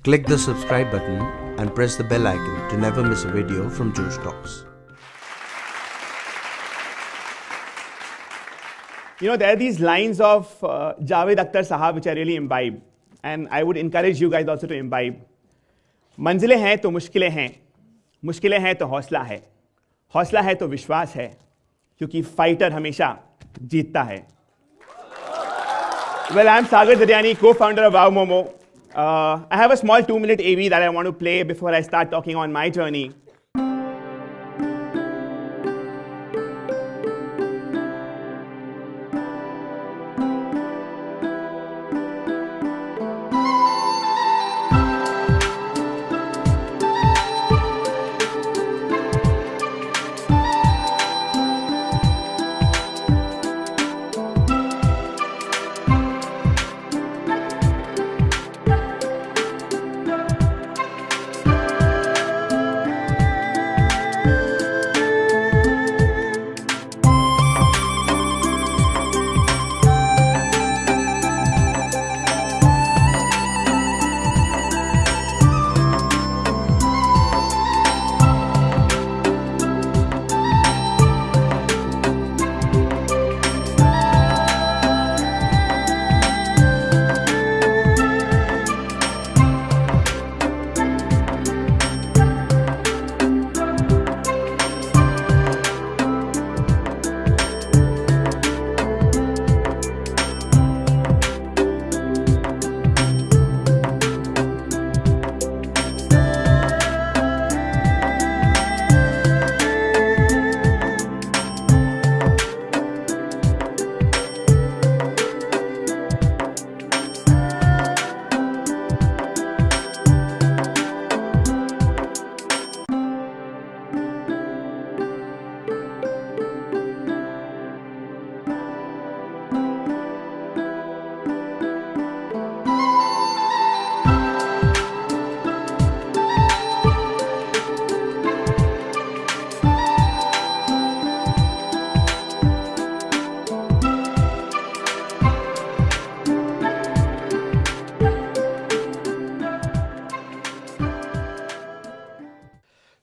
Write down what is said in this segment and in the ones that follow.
Click the subscribe button and press the bell icon to never miss a video from Josh Talks. You know, there are these lines of Javed Akhtar Sahab which I really imbibe. And I would encourage you guys also to imbibe. मंजिलें हैं तो मुश्किलें हैं, मुश्किलें हैं तो हौसला है, हौसला है तो विश्वास है, क्योंकि फाइटर हमेशा जीतता है. Well, I'm Sagar Daryani, co-founder of Wow Momo. I have a small 2-minute AV that I want to play before I start talking on my journey.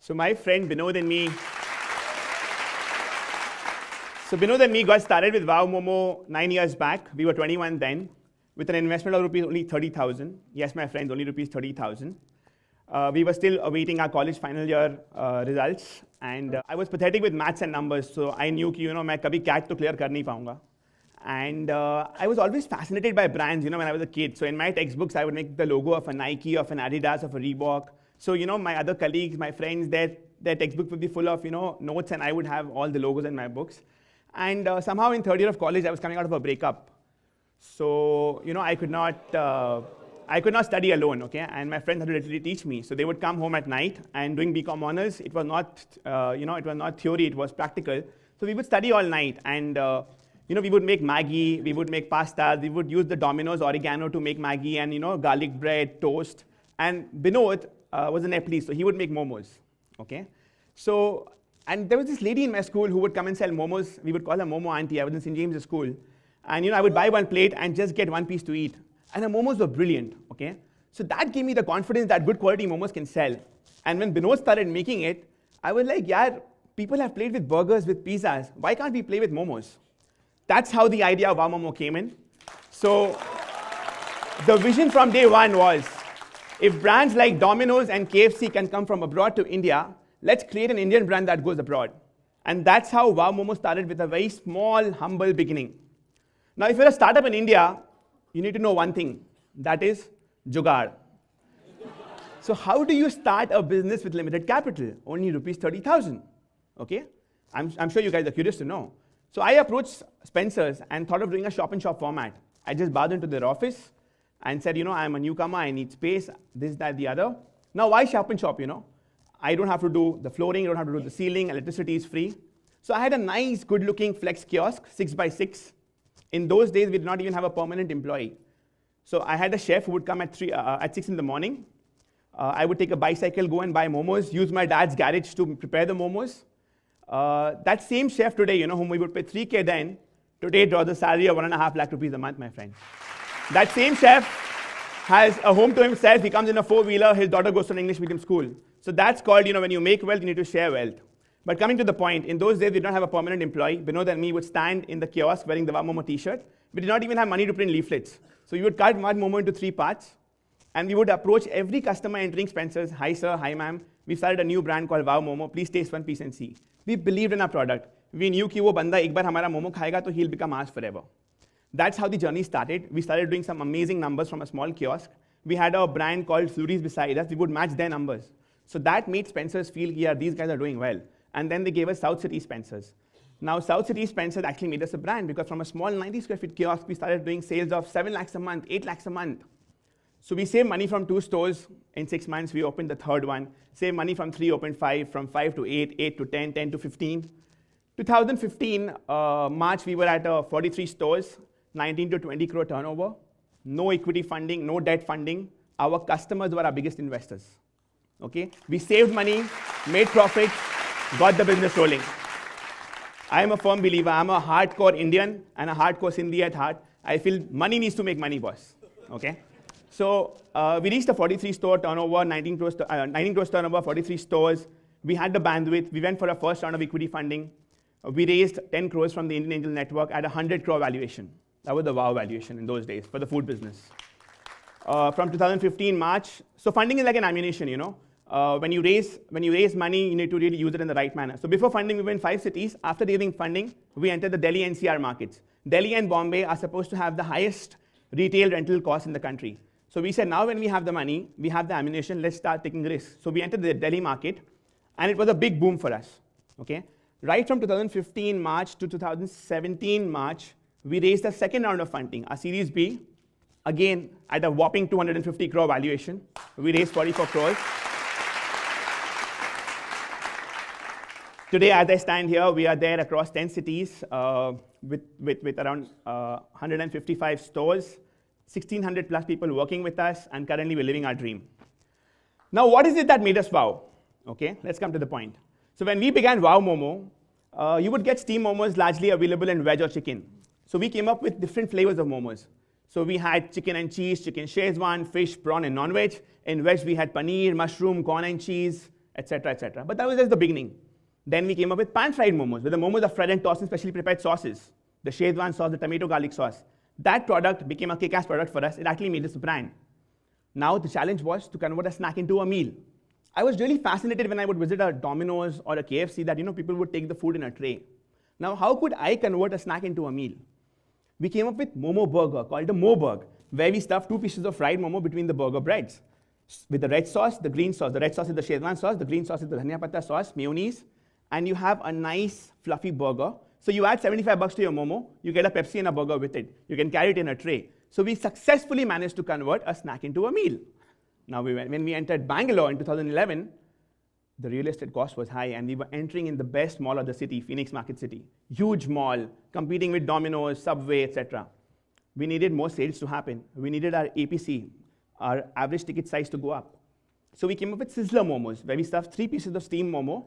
So my friend Binod and me got started with Wow Momo 9 years back. We were 21 then, with an investment of rupees only 30,000. Yes, my friends, only rupees 30,000. We were still awaiting our college final year results, and I was pathetic with maths and numbers, so I knew that, मैं कभी CAT तो clear कर नहीं पाऊंगा. And I was always fascinated by brands, when I was a kid. So in my textbooks, I would make the logo of a Nike, of an Adidas, of a Reebok. So, my other colleagues, my friends, their textbook would be full of, notes, and I would have all the logos in my books. And somehow in third year of college, I was coming out of a breakup. So, I could not study alone, okay? And my friends had to literally teach me. So they would come home at night, and doing BCom honors, it was not, it was not theory, it was practical. So we would study all night, and we would make Maggi, we would make pasta, we would use the Domino's oregano to make Maggi, and garlic bread, toast. And Binod was an Nepalese, so he would make momos, okay? So, and there was this lady in my school who would come and sell momos. We would call her Momo Auntie. I was in St. James' school. And I would buy one plate and just get one piece to eat. And her momos were brilliant, okay? So that gave me the confidence that good quality momos can sell. And when Binod started making it, I was like, yeah, people have played with burgers, with pizzas. Why can't we play with momos? That's how the idea of Wow Momo came in. So the vision from day one was, if brands like Domino's and KFC can come from abroad to India, let's create an Indian brand that goes abroad. And that's how Wow Momo started, with a very small, humble beginning. Now, if you're a startup in India, you need to know one thing. That is jugaad. So how do you start a business with limited capital? Only rupees 30,000, okay? I'm sure you guys are curious to know. So I approached Spencer's and thought of doing a shop-in-shop format. I just barged into their office and said, I'm a newcomer, I need space, this, that, the other. Now, why shop-in-shop, I don't have to do the flooring, I don't have to do the ceiling, electricity is free. So I had a nice, good-looking flex kiosk, 6x6. In those days, we did not even have a permanent employee. So I had a chef who would come at 6 in the morning. I would take a bicycle, go and buy momos, use my dad's garage to prepare the momos. That same chef today, whom we would pay 3K then, today draws a salary of 1.5 lakh rupees a month, my friend. That same chef has a home to himself. He comes in a four-wheeler. His daughter goes to an English medium school. So that's called, when you make wealth, you need to share wealth. But coming to the point, in those days, we did not have a permanent employee. Vinod and me would stand in the kiosk wearing the Wow Momo t-shirt. We did not even have money to print leaflets. So we would cut one Momo into 3 parts, and we would approach every customer entering Spencer's. Hi, sir. Hi, ma'am. We started a new brand called Wow Momo. Please taste one piece and see. We believed in our product. We knew that वो बंदा एक बार हमारा मोमो खाएगा तो he'll become ours forever. That's how the journey started. We started doing some amazing numbers from a small kiosk. We had a brand called Flurries beside us. We would match their numbers. So that made Spencer's feel, yeah, these guys are doing well. And then they gave us South City Spencer's. Now, South City Spencer's actually made us a brand because from a small 90 square feet kiosk, we started doing sales of 7 lakhs a month, 8 lakhs a month. So we saved money from 2 stores. In 6 months, we opened the third one. Saved money from 3, opened 5, from 5 to 8, 8 to 10, 10 to 15. 2015, March, we were at 43 stores, 19 to 20 crore turnover. No equity funding, no debt funding. Our customers were our biggest investors. Okay? We saved money, made profits, got the business rolling. I am a firm believer. I'm a hardcore Indian and a hardcore Sindhi at heart. I feel money needs to make money, boss. Okay? So we reached a 43 store turnover, 19 crores turnover, 43 stores. We had the bandwidth. We went for a first round of equity funding. We raised 10 crores from the Indian Angel Network at a 100 crore valuation. That was the wow valuation in those days for the food business. From 2015 March, so funding is like an ammunition, when you raise money, you need to really use it in the right manner. So before funding, we were in 5 cities. After raising funding, we entered the Delhi NCR markets. Delhi and Bombay are supposed to have the highest retail rental costs in the country. So we said, now when we have the money, we have the ammunition, let's start taking risks. So we entered the Delhi market, and it was a big boom for us. Okay? Right from 2015 March to 2017 March, we raised a second round of funding, our Series B, again at a whopping 250 crore valuation. We raised 44 crores. Today, as I stand here, we are there across 10 cities with around 155 stores, 1,600 plus people working with us, and currently we're living our dream. Now, what is it that made us wow? Okay, let's come to the point. So when we began Wow Momo, you would get steam momos largely available in veg or chicken. So we came up with different flavors of momos. So we had chicken and cheese, chicken Szechuan, fish, prawn, and non-veg. In veg, we had paneer, mushroom, corn and cheese, etc., etc. But that was just the beginning. Then we came up with pan-fried momos, where the momos are fried and tossed in specially prepared sauces. The Szechuan sauce, the tomato garlic sauce. That product became a kick-ass product for us. It actually made us a brand. Now the challenge was to convert a snack into a meal. I was really fascinated when I would visit a Domino's or a KFC that people would take the food in a tray. Now how could I convert a snack into a meal? We came up with Momo Burger called a Moburg, where we stuffed 2 pieces of fried momo between the burger breads. With the red sauce, the green sauce. The red sauce is the Szechuan sauce, the green sauce is the dhania patta sauce, mayonnaise, and you have a nice fluffy burger. So you add $75 to your momo, you get a Pepsi and a burger with it. You can carry it in a tray. So we successfully managed to convert a snack into a meal. Now when we entered Bangalore in 2011, the real estate cost was high, and we were entering in the best mall of the city, Phoenix Market City. Huge mall, competing with Domino's, Subway, etc. We needed more sales to happen. We needed our APC, our average ticket size, to go up. So we came up with Sizzler momos, where we stuffed 3 pieces of steamed momo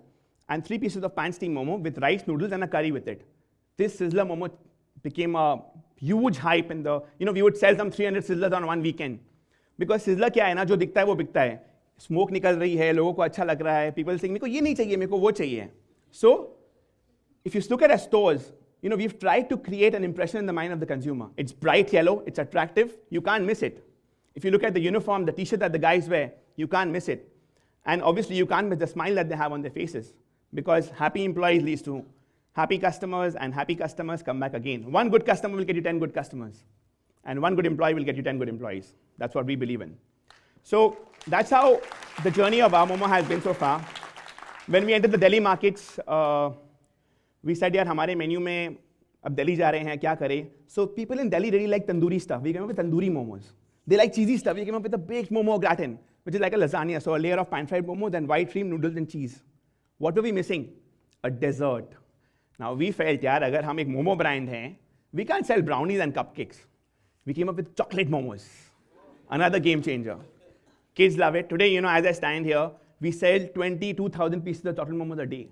and 3 pieces of pan steamed momo with rice noodles and a curry with it. This Sizzler momo became a huge hype in the, we would sell some 300 Sizzlers on one weekend. Because Sizzler क्या है ना, जो दिखता है वो बिकता है. Smoke निकल रही है, लोगों को अच्छा लग रहा है. People saying, मेरे को ये नहीं चाहिए, मेरे को वो चाहिए. So, if you look at our stores, we've tried to create an impression in the mind of the consumer. It's bright yellow, it's attractive, you can't miss it. If you look at the uniform, the t-shirt that the guys wear, you can't miss it. And obviously, you can't miss the smile that they have on their faces. Because happy employees leads to happy customers, and happy customers come back again. One good customer will get you 10 good customers. And one good employee will get you 10 good employees. That's what we believe in. So that's how the journey of Wow Momo has been so far. When we entered the Delhi markets, we said, yaar, hamare menu mein ab Delhi ja rahe hain, kya kare? So people in Delhi really like tandoori stuff. We came up with tandoori momos. They like cheesy stuff. We came up with a baked momo gratin, which is like a lasagna. So a layer of pan-fried momo, then white cream, noodles, and cheese. What were we missing? A dessert. Now we felt, yaar, agar hum ek momo brand hai, we can't sell brownies and cupcakes. We came up with chocolate momos. Another game changer. Kids love it. Today, as I stand here, we sell 22,000 pieces of chocolate momos a day.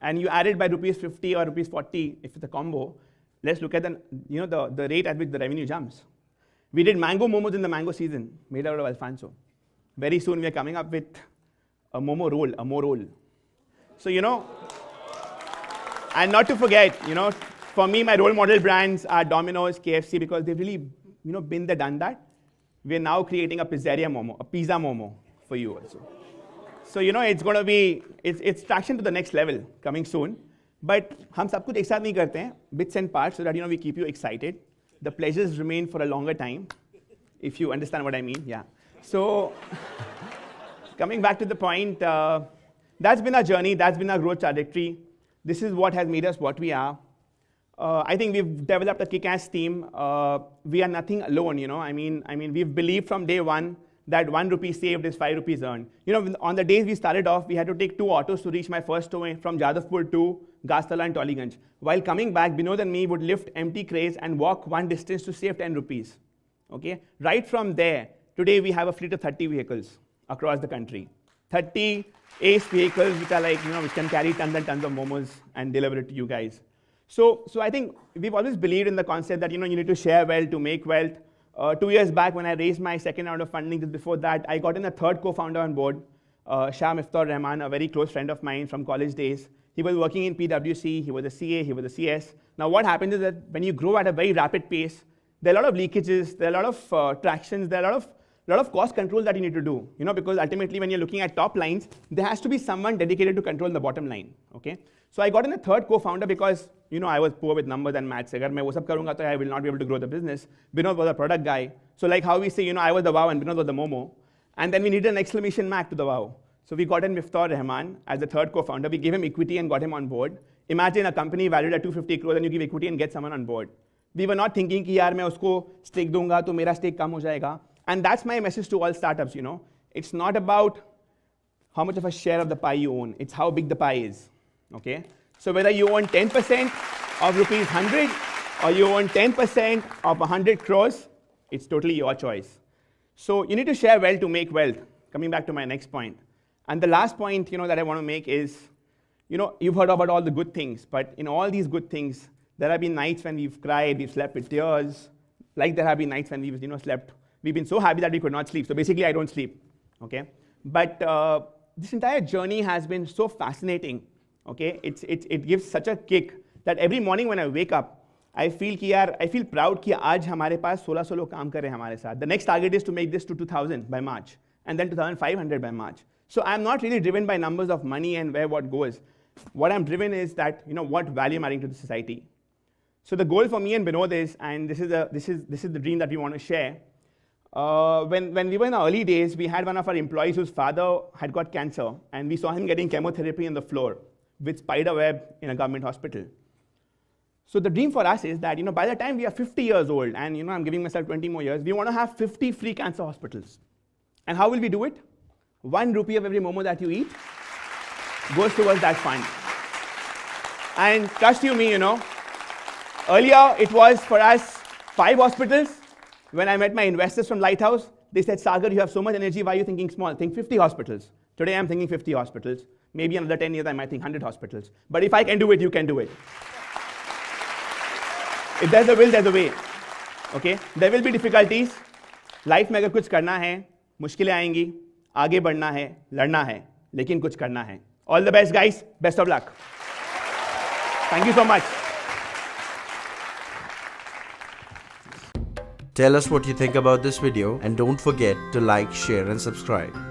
And you add it by rupees 50 or rupees 40 if it's a combo. Let's look at the rate at which the revenue jumps. We did mango momos in the mango season, made out of Alfonso. Very soon we are coming up with a momo roll, a mo roll. So, and not to forget, for me, my role model brands are Domino's, KFC, because they've really, been there, done that. We're now creating a pizzeria momo, a pizza momo for you also. So, it's going to be, it's traction to the next level coming soon. But हम सब कुछ एक साथ नहीं करते हैं, bits and parts, so that we keep you excited. The pleasures remain for a longer time, if you understand what I mean. Yeah. So, coming back to the point, that's been our journey, that's been our growth trajectory. This is what has made us what we are. I think we've developed a kick-ass team. We are nothing alone, I mean, we've believed from day one that 1 rupee saved is 5 rupees earned. On the days we started off, we had to take 2 autos to reach my first store from Jadavpur to Gastala and Tollygunj. While coming back, Binod and me would lift empty crates and walk one distance to save 10 rupees. Okay? Right from there, today we have a fleet of 30 vehicles across the country. 30 ace vehicles which are like, which can carry tons and tons of momos and deliver it to you guys. So I think we've always believed in the concept that, you need to share wealth to make wealth. 2 years back, when I raised my second round of funding, just before that, I got in a third co-founder on board, Shah Miftar Rahman, a very close friend of mine from college days. He was working in PwC, he was a CA, he was a CS. Now what happens is that when you grow at a very rapid pace, there are a lot of leakages, there are a lot of tractions, there are a lot of cost control that you need to do, because ultimately when you're looking at top lines, there has to be someone dedicated to control the bottom line, okay? So I got in a third co-founder because, I was poor with numbers and maths. Agar main wo sab karunga, to I will not be able to grow the business. Binod was a product guy. So like how we say, I was the wow and Binod was the momo. And then we needed an exclamation mark to the wow. So we got in Miftar Rahman as the third co-founder. We gave him equity and got him on board. Imagine a company valued at 250 crores and you give equity and get someone on board. We were not thinking कि यार मैं उसको stake दूंगा तो मेरा stake कम हो जाएगा. And that's my message to all startups, It's not about how much of a share of the pie you own. It's how big the pie is, okay? So whether you own 10% of rupees 100 or you own 10% of 100 crores, it's totally your choice. So you need to share wealth to make wealth. Coming back to my next point. And the last point, that I want to make is, you've heard about all the good things, but in all these good things, there have been nights when we've cried, we've slept with tears, like there have been nights when we've, slept. We've been so happy that we could not sleep. So basically, I don't sleep, okay? But this entire journey has been so fascinating, okay? It gives such a kick that every morning when I wake up, I feel proud कि आज हमारे पास 1600 लोग काम कर रहे हैं हमारे साथ. The next target is to make this to 2000 by March, and then 2500 by March. So I'm not really driven by numbers of money and where what goes. What I'm driven is that, what value I'm adding to the society. So the goal for me and Binod is, and this is the dream that we want to share. When we were in the early days, we had one of our employees whose father had got cancer, and we saw him getting chemotherapy on the floor with spider web in a government hospital. So the dream for us is that, by the time we are 50 years old, and I'm giving myself 20 more years, we want to have 50 free cancer hospitals. And how will we do it? 1 rupee of every momo that you eat goes towards that fund. And trust you me, earlier it was for us 5 hospitals. When I met my investors from Lighthouse, they said, Sagar, you have so much energy, why are you thinking small? Think 50 hospitals. Today I'm thinking 50 hospitals. Maybe another 10 years I might think 100 hospitals. But if I can do it, you can do it. If there's a will, there's a way. Okay? There will be difficulties. Life में अगर कुछ करना है, मुश्किलें आएंगी, आगे बढ़ना है, लड़ना है, लेकिन कुछ करना है. All the best, guys. Best of luck. Thank you so much. Tell us what you think about this video and don't forget to like, share and subscribe.